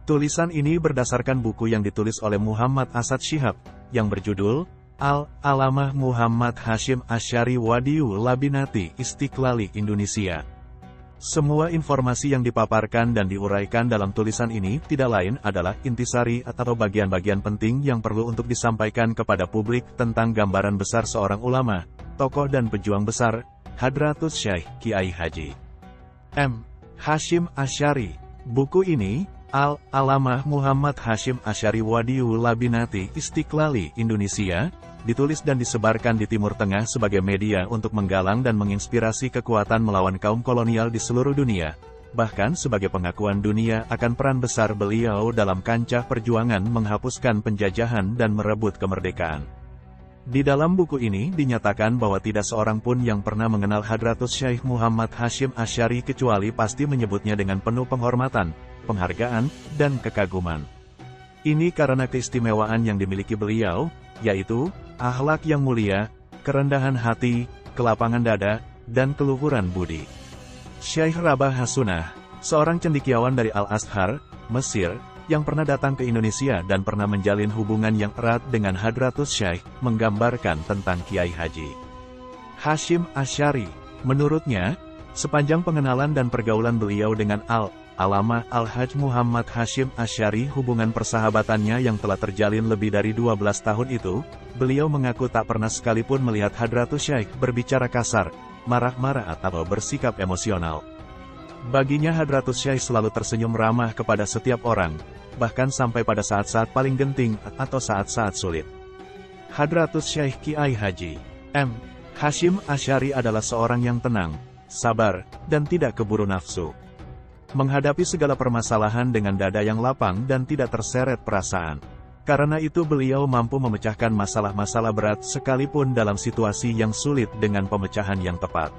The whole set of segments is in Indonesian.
Tulisan ini berdasarkan buku yang ditulis oleh Muhammad Asad Shihab, yang berjudul, Al-Alamah Muhammad Hasyim Asy'ari Wadiyu Labinati Istiqlali Indonesia. Semua informasi yang dipaparkan dan diuraikan dalam tulisan ini tidak lain adalah intisari atau bagian-bagian penting yang perlu untuk disampaikan kepada publik tentang gambaran besar seorang ulama, tokoh dan pejuang besar, Hadratus Syekh Kiai Haji M. Hasyim Asy'ari. Buku ini, Al-Alamah Muhammad Hasyim Asy'ari Wadiyu Labinati Istiqlali Indonesia, ditulis dan disebarkan di Timur Tengah sebagai media untuk menggalang dan menginspirasi kekuatan melawan kaum kolonial di seluruh dunia, bahkan sebagai pengakuan dunia akan peran besar beliau dalam kancah perjuangan menghapuskan penjajahan dan merebut kemerdekaan. Di dalam buku ini dinyatakan bahwa tidak seorang pun yang pernah mengenal Hadratus Syekh Muhammad Hasyim Asy'ari kecuali pasti menyebutnya dengan penuh penghormatan, penghargaan, dan kekaguman. Ini karena keistimewaan yang dimiliki beliau, yaitu akhlak yang mulia, kerendahan hati, kelapangan dada, dan keluhuran budi. Syekh Rabah Hasunah, seorang cendekiawan dari Al-Azhar, Mesir, yang pernah datang ke Indonesia dan pernah menjalin hubungan yang erat dengan Hadratus Syekh, menggambarkan tentang Kiai Haji Hasyim Asy'ari. Menurutnya, sepanjang pengenalan dan pergaulan beliau dengan Al-Alamah Al-Hajj Muhammad Hasyim Asy'ari, hubungan persahabatannya yang telah terjalin lebih dari 12 tahun itu, beliau mengaku tak pernah sekalipun melihat Hadratus Syekh berbicara kasar, marah-marah atau bersikap emosional. Baginya Hadratus Syekh selalu tersenyum ramah kepada setiap orang, bahkan sampai pada saat-saat paling genting atau saat-saat sulit. Hadratus Syekh Kiai Haji M. Hasyim Asy'ari adalah seorang yang tenang, sabar, dan tidak keburu nafsu. Menghadapi segala permasalahan dengan dada yang lapang dan tidak terseret perasaan. Karena itu beliau mampu memecahkan masalah-masalah berat sekalipun dalam situasi yang sulit dengan pemecahan yang tepat.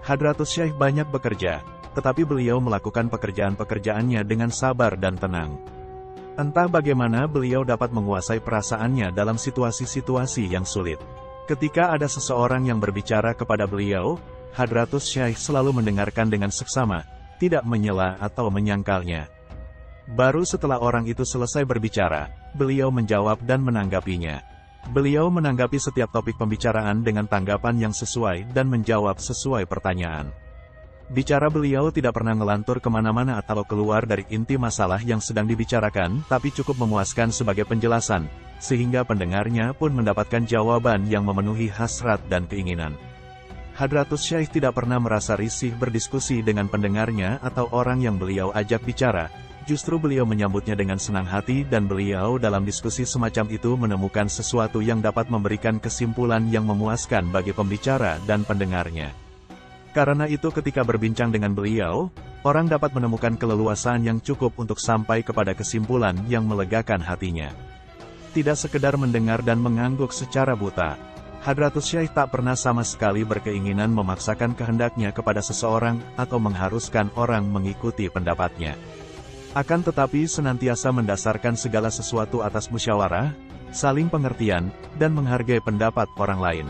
Hadratus Syekh banyak bekerja, tetapi beliau melakukan pekerjaan-pekerjaannya dengan sabar dan tenang. Entah bagaimana beliau dapat menguasai perasaannya dalam situasi-situasi yang sulit. Ketika ada seseorang yang berbicara kepada beliau, Hadratus Syekh selalu mendengarkan dengan seksama, tidak menyela atau menyangkalnya. Baru setelah orang itu selesai berbicara, beliau menjawab dan menanggapinya. Beliau menanggapi setiap topik pembicaraan dengan tanggapan yang sesuai dan menjawab sesuai pertanyaan. Bicara beliau tidak pernah ngelantur kemana-mana atau keluar dari inti masalah yang sedang dibicarakan, tapi cukup memuaskan sebagai penjelasan, sehingga pendengarnya pun mendapatkan jawaban yang memenuhi hasrat dan keinginan. Hadratus Syekh tidak pernah merasa risih berdiskusi dengan pendengarnya atau orang yang beliau ajak bicara, justru beliau menyambutnya dengan senang hati dan beliau dalam diskusi semacam itu menemukan sesuatu yang dapat memberikan kesimpulan yang memuaskan bagi pembicara dan pendengarnya. Karena itu ketika berbincang dengan beliau, orang dapat menemukan keleluasaan yang cukup untuk sampai kepada kesimpulan yang melegakan hatinya. Tidak sekedar mendengar dan mengangguk secara buta, Hadratus Syekh tak pernah sama sekali berkeinginan memaksakan kehendaknya kepada seseorang atau mengharuskan orang mengikuti pendapatnya. Akan tetapi senantiasa mendasarkan segala sesuatu atas musyawarah, saling pengertian, dan menghargai pendapat orang lain.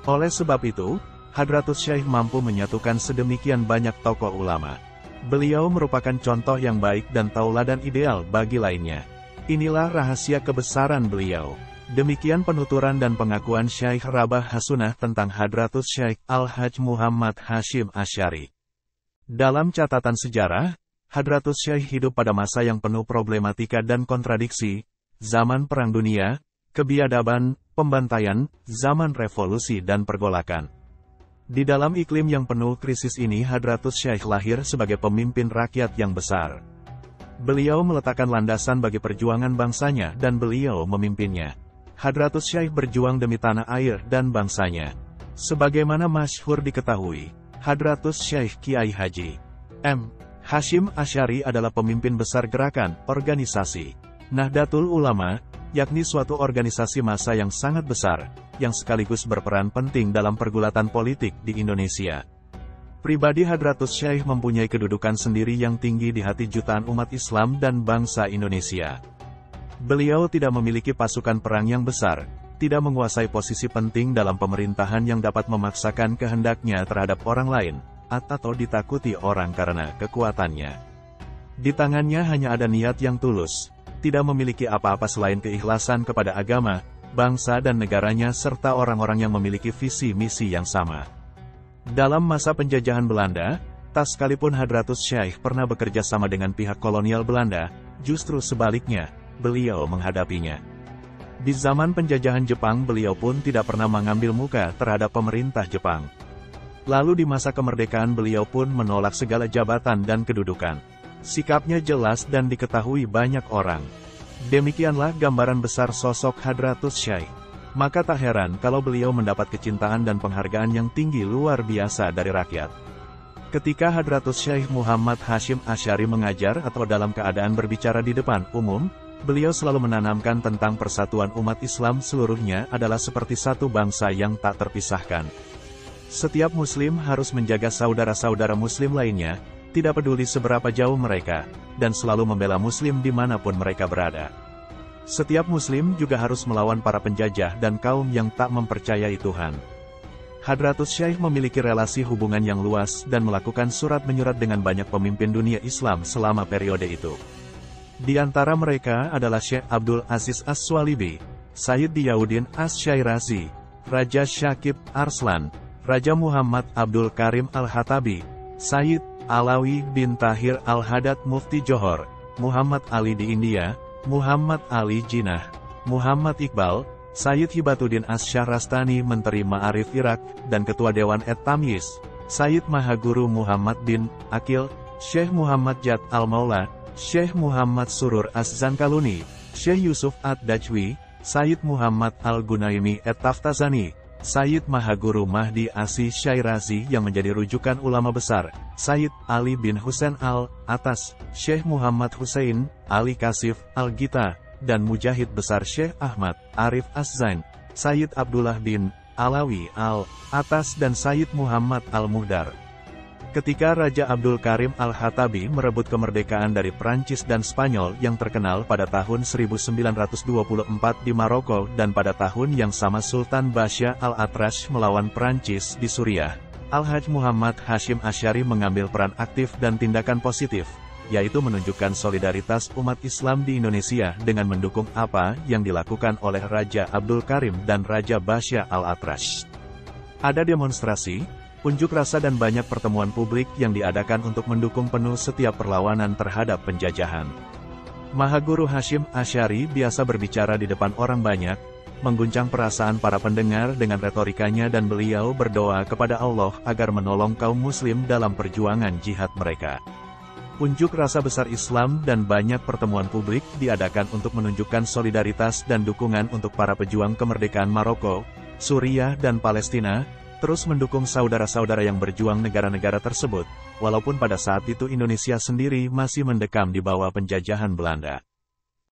Oleh sebab itu, Hadratus Syekh mampu menyatukan sedemikian banyak tokoh ulama. Beliau merupakan contoh yang baik dan tauladan ideal bagi lainnya. Inilah rahasia kebesaran beliau. Demikian penuturan dan pengakuan Syekh Rabah Hasunah tentang Hadratus Syekh Al-Hajj Muhammad Hasyim Asy'ari. Dalam catatan sejarah, Hadratus Syekh hidup pada masa yang penuh problematika dan kontradiksi, zaman Perang Dunia, kebiadaban, pembantaian, zaman revolusi dan pergolakan. Di dalam iklim yang penuh krisis ini Hadratus Syekh lahir sebagai pemimpin rakyat yang besar. Beliau meletakkan landasan bagi perjuangan bangsanya dan beliau memimpinnya. Hadratus Syekh berjuang demi tanah air dan bangsanya. Sebagaimana masyhur diketahui, Hadratus Syekh Kiai Haji M. Hasyim Asy'ari adalah pemimpin besar gerakan, organisasi Nahdlatul Ulama, yakni suatu organisasi massa yang sangat besar, yang sekaligus berperan penting dalam pergulatan politik di Indonesia. Pribadi Hadratus Syekh mempunyai kedudukan sendiri yang tinggi di hati jutaan umat Islam dan bangsa Indonesia. Beliau tidak memiliki pasukan perang yang besar, tidak menguasai posisi penting dalam pemerintahan yang dapat memaksakan kehendaknya terhadap orang lain, atau ditakuti orang karena kekuatannya. Di tangannya hanya ada niat yang tulus, tidak memiliki apa-apa selain keikhlasan kepada agama, bangsa dan negaranya serta orang-orang yang memiliki visi misi yang sama. Dalam masa penjajahan Belanda, tak sekalipun Hadratus Syekh pernah bekerja sama dengan pihak kolonial Belanda, justru sebaliknya, beliau menghadapinya. Di zaman penjajahan Jepang beliau pun tidak pernah mengambil muka terhadap pemerintah Jepang. Lalu di masa kemerdekaan beliau pun menolak segala jabatan dan kedudukan. Sikapnya jelas dan diketahui banyak orang. Demikianlah gambaran besar sosok Hadratus Syekh. Maka tak heran kalau beliau mendapat kecintaan dan penghargaan yang tinggi luar biasa dari rakyat. Ketika Hadratus Syekh Muhammad Hasyim Asy'ari mengajar atau dalam keadaan berbicara di depan umum, beliau selalu menanamkan tentang persatuan umat Islam seluruhnya adalah seperti satu bangsa yang tak terpisahkan. Setiap muslim harus menjaga saudara-saudara muslim lainnya, tidak peduli seberapa jauh mereka, dan selalu membela muslim dimanapun mereka berada. Setiap muslim juga harus melawan para penjajah dan kaum yang tak mempercayai Tuhan. Hadratus Syekh memiliki relasi hubungan yang luas dan melakukan surat menyurat dengan banyak pemimpin dunia Islam selama periode itu. Di antara mereka adalah Syekh Abdul Aziz As-Swalibi, Sayyid Diyauddin Asy-Syairazi, Raja Syakib Arslan, Raja Muhammad Abdul Karim Al-Hatabi, Sayyid Alawi bin Tahir Al-Haddad Mufti Johor, Muhammad Ali di India, Muhammad Ali Jinnah, Muhammad Iqbal, Sayyid Hibatuddin Asy-Syahrastani Menteri Ma'arif Irak, dan Ketua Dewan Et-Tamyiz, Sayyid Mahaguru Muhammad bin Aqil, Syekh Muhammad Jad Al-Maula, Syekh Muhammad Surur Az-Zankaluni, Syekh Yusuf Ad-Dajwi, Sayyid Muhammad Al-Gunaimi Et-Taftazani, Sayyid Mahaguru Mahdi Asy-Syairazi yang menjadi rujukan ulama besar, Sayyid Ali bin Husain Al-Atas, Syekh Muhammad Husain Ali Kasif Al-Gita, dan Mujahid besar Syekh Ahmad Arif Az-Zain, Sayyid Abdullah bin Alawi Al-Atas dan Sayyid Muhammad Al-Muhdar. Ketika Raja Abdul Karim Al-Hatabi merebut kemerdekaan dari Prancis dan Spanyol yang terkenal pada tahun 1924 di Maroko dan pada tahun yang sama Sultan Basyah Al-Atrash melawan Prancis di Suriah, Al-Hajj Muhammad Hasyim Asy'ari mengambil peran aktif dan tindakan positif, yaitu menunjukkan solidaritas umat Islam di Indonesia dengan mendukung apa yang dilakukan oleh Raja Abdul Karim dan Raja Basyah Al-Atrash. Ada demonstrasi, unjuk rasa dan banyak pertemuan publik yang diadakan untuk mendukung penuh setiap perlawanan terhadap penjajahan. Mahaguru Hasyim Asy'ari biasa berbicara di depan orang banyak, mengguncang perasaan para pendengar dengan retorikanya dan beliau berdoa kepada Allah agar menolong kaum muslim dalam perjuangan jihad mereka. Unjuk rasa besar Islam dan banyak pertemuan publik diadakan untuk menunjukkan solidaritas dan dukungan untuk para pejuang kemerdekaan Maroko, Suriah dan Palestina, terus mendukung saudara-saudara yang berjuang negara-negara tersebut, walaupun pada saat itu Indonesia sendiri masih mendekam di bawah penjajahan Belanda.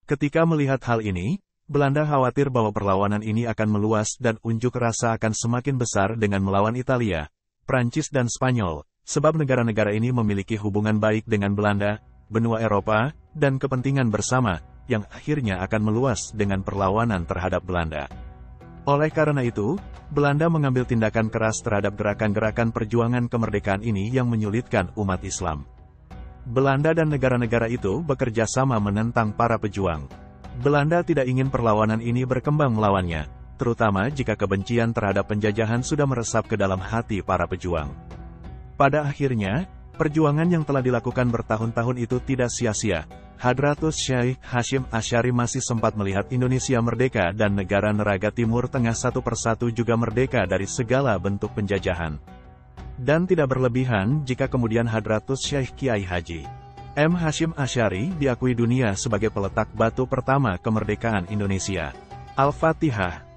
Ketika melihat hal ini, Belanda khawatir bahwa perlawanan ini akan meluas dan unjuk rasa akan semakin besar dengan melawan Italia, Prancis dan Spanyol, sebab negara-negara ini memiliki hubungan baik dengan Belanda, benua Eropa, dan kepentingan bersama, yang akhirnya akan meluas dengan perlawanan terhadap Belanda. Oleh karena itu, Belanda mengambil tindakan keras terhadap gerakan-gerakan perjuangan kemerdekaan ini yang menyulitkan umat Islam. Belanda dan negara-negara itu bekerja sama menentang para pejuang. Belanda tidak ingin perlawanan ini berkembang melawannya, terutama jika kebencian terhadap penjajahan sudah meresap ke dalam hati para pejuang. Pada akhirnya, perjuangan yang telah dilakukan bertahun-tahun itu tidak sia-sia. Hadratus Syekh Hasyim Asy'ari masih sempat melihat Indonesia merdeka dan negara neraga Timur Tengah satu persatu juga merdeka dari segala bentuk penjajahan. Dan tidak berlebihan jika kemudian Hadratus Syekh Kiai Haji M. Hasyim Asy'ari diakui dunia sebagai peletak batu pertama kemerdekaan Indonesia. Al-Fatihah.